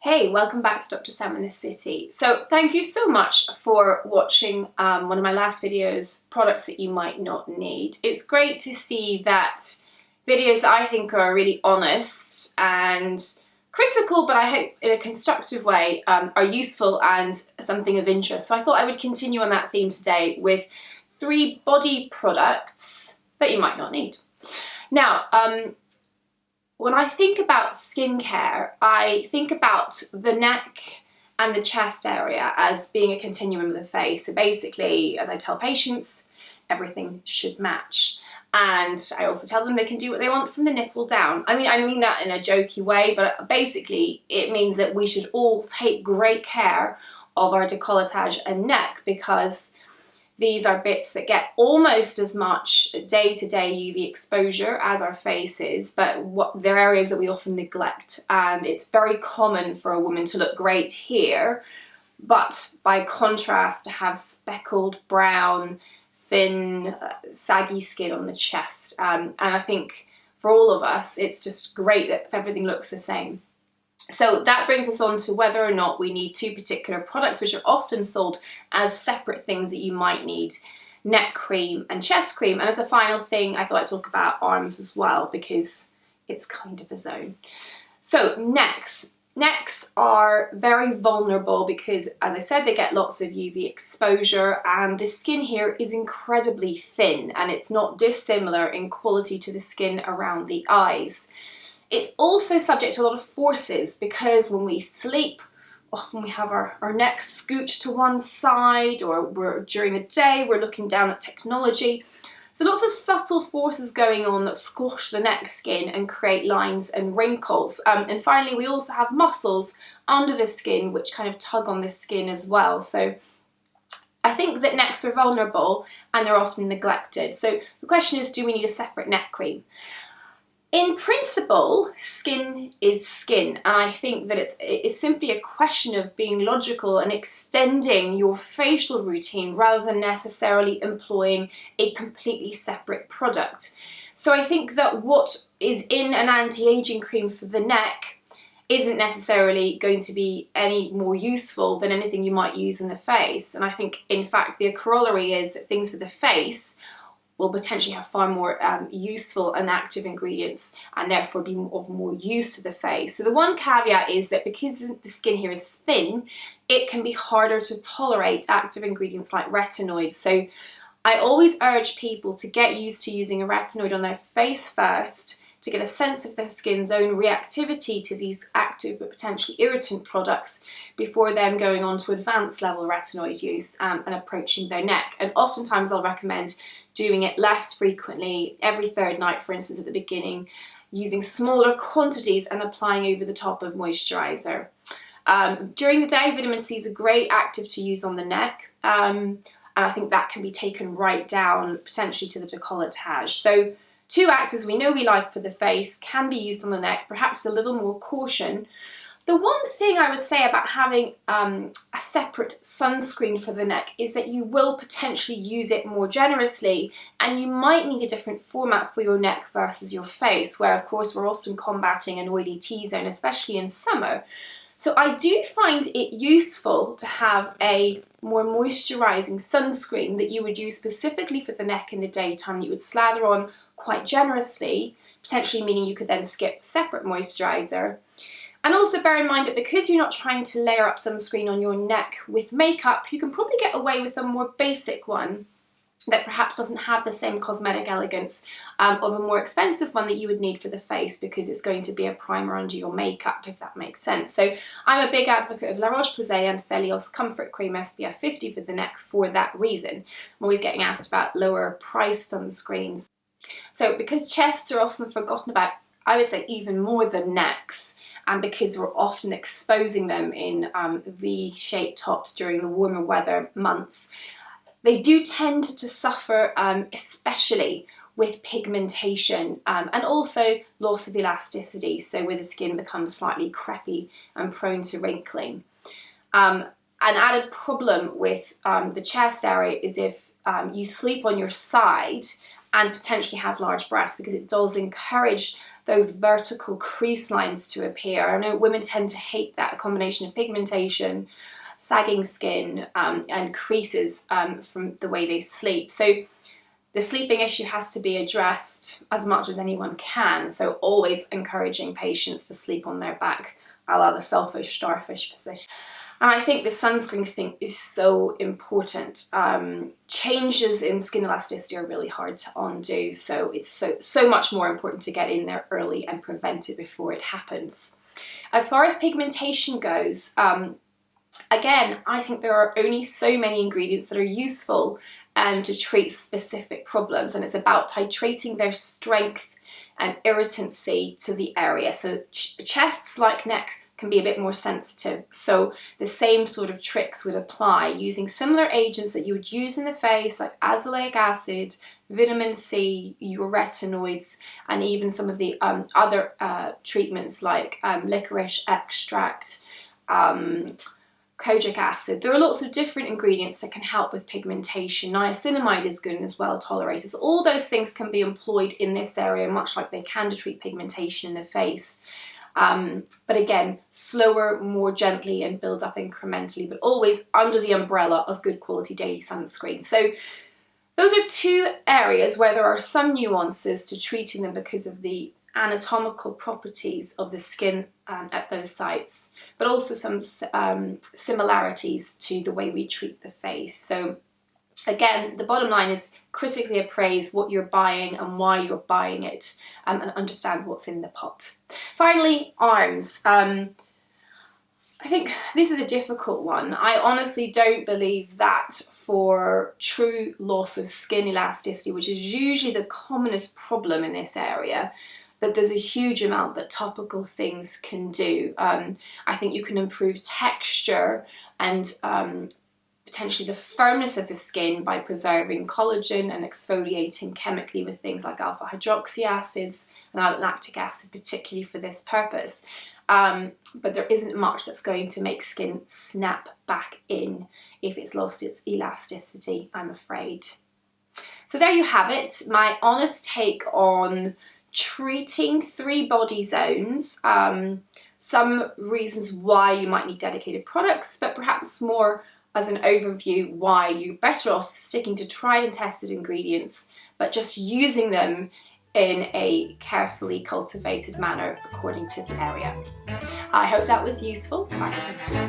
Hey, welcome back to Dr. Sam in the City. So thank you so much for watching one of my last videos, products that you might not need. It's great to see that videos that I think are really honest and critical, but I hope in a constructive way, are useful and something of interest. So I thought I would continue on that theme today with 3 body products that you might not need. Now, when I think about skincare, I think about the neck and the chest area as being a continuum of the face. So basically, as I tell patients, everything should match. And I also tell them they can do what they want from the nipple down. I mean that in a jokey way, but basically it means that we should all take great care of our décolletage and neck, because these are bits that get almost as much day-to-day UV exposure as our faces, but they're areas that we often neglect. And it's very common for a woman to look great here, but by contrast to have speckled brown, thin, saggy skin on the chest. And I think for all of us, it's just great that everything looks the same. So that brings us on to whether or not we need 2 particular products, which are often sold as separate things that you might need: neck cream and chest cream. And as a final thing, I thought I'd talk about arms as well, because it's kind of a zone. So necks. Necks are very vulnerable because, as I said, they get lots of UV exposure, and the skin here is incredibly thin, and it's not dissimilar in quality to the skin around the eyes. It's also subject to a lot of forces, because when we sleep, often we have our neck scooched to one side, or during the day we're looking down at technology. So lots of subtle forces going on that squash the neck skin and create lines and wrinkles. And finally, we also have muscles under the skin which kind of tug on the skin as well. So I think that necks are vulnerable and they're often neglected. So the question is, do we need a separate neck cream? In principle, skin is skin, and I think that it's simply a question of being logical and extending your facial routine rather than necessarily employing a completely separate product. So I think that what is in an anti-aging cream for the neck isn't necessarily going to be any more useful than anything you might use in the face. And I think, in fact, the corollary is that things for the face will potentially have far more useful and active ingredients, and therefore be of more use to the face. So the one caveat is that because the skin here is thin, it can be harder to tolerate active ingredients like retinoids. So I always urge people to get used to using a retinoid on their face first, to get a sense of their skin's own reactivity to these active but potentially irritant products, before then going on to advanced level retinoid use and approaching their neck. And oftentimes I'll recommend doing it less frequently, every 3rd night, for instance, at the beginning, using smaller quantities and applying over the top of moisturizer. During the day, vitamin C is a great active to use on the neck, and I think that can be taken right down, potentially to the décolletage. So 2 actives we know we like for the face can be used on the neck, perhaps with a little more caution. The one thing I would say about having a separate sunscreen for the neck is that you will potentially use it more generously, and you might need a different format for your neck versus your face, where of course we're often combating an oily T-zone, especially in summer. So I do find it useful to have a more moisturising sunscreen that you would use specifically for the neck in the daytime, that you would slather on quite generously, potentially meaning you could then skip separate moisturiser. And also bear in mind that because you're not trying to layer up sunscreen on your neck with makeup, you can probably get away with a more basic one that perhaps doesn't have the same cosmetic elegance of a more expensive one that you would need for the face, because it's going to be a primer under your makeup, if that makes sense. So I'm a big advocate of La Roche-Posay and Thelios Comfort Cream SPF 50 for the neck for that reason. I'm always getting asked about lower priced sunscreens. So because chests are often forgotten about, I would say even more than necks, and because we're often exposing them in V-shaped tops during the warmer weather months, they do tend to suffer, especially with pigmentation and also loss of elasticity, so where the skin becomes slightly crepey and prone to wrinkling. An added problem with the chest area is if you sleep on your side and potentially have large breasts, because it does encourage those vertical crease lines to appear. I know women tend to hate that, a combination of pigmentation, sagging skin, and creases from the way they sleep. So the sleeping issue has to be addressed as much as anyone can, so always encouraging patients to sleep on their back, a la the selfish starfish position. And I think the sunscreen thing is so important. Changes in skin elasticity are really hard to undo, so it's so much more important to get in there early and prevent it before it happens. As far as pigmentation goes, again, I think there are only so many ingredients that are useful to treat specific problems, and it's about titrating their strength and irritancy to the area. So chests, like neck, can be a bit more sensitive, so the same sort of tricks would apply, using similar agents that you would use in the face, like azelaic acid, vitamin C, your retinoids, and even some of the other treatments like licorice extract, kojic acid. There are lots of different ingredients that can help with pigmentation. Niacinamide is good and is well tolerated. So all those things can be employed in this area, much like they can to treat pigmentation in the face. But again, slower, more gently, and build up incrementally, but always under the umbrella of good quality daily sunscreen. So those are two areas where there are some nuances to treating them because of the anatomical properties of the skin at those sites, but also some similarities to the way we treat the face. So again, the bottom line is critically appraise what you're buying and why you're buying it, and understand what's in the pot. Finally, arms. I think this is a difficult one. I honestly don't believe that for true loss of skin elasticity, which is usually the commonest problem in this area, that there's a huge amount that topical things can do. I think you can improve texture and potentially the firmness of the skin by preserving collagen and exfoliating chemically with things like alpha hydroxy acids and lactic acid, particularly for this purpose. But there isn't much that's going to make skin snap back in if it's lost its elasticity, I'm afraid. So there you have it, my honest take on treating 3 body zones, some reasons why you might need dedicated products, but perhaps more as an overview why you're better off sticking to tried and tested ingredients, but just using them in a carefully cultivated manner according to the area. I hope that was useful. Bye.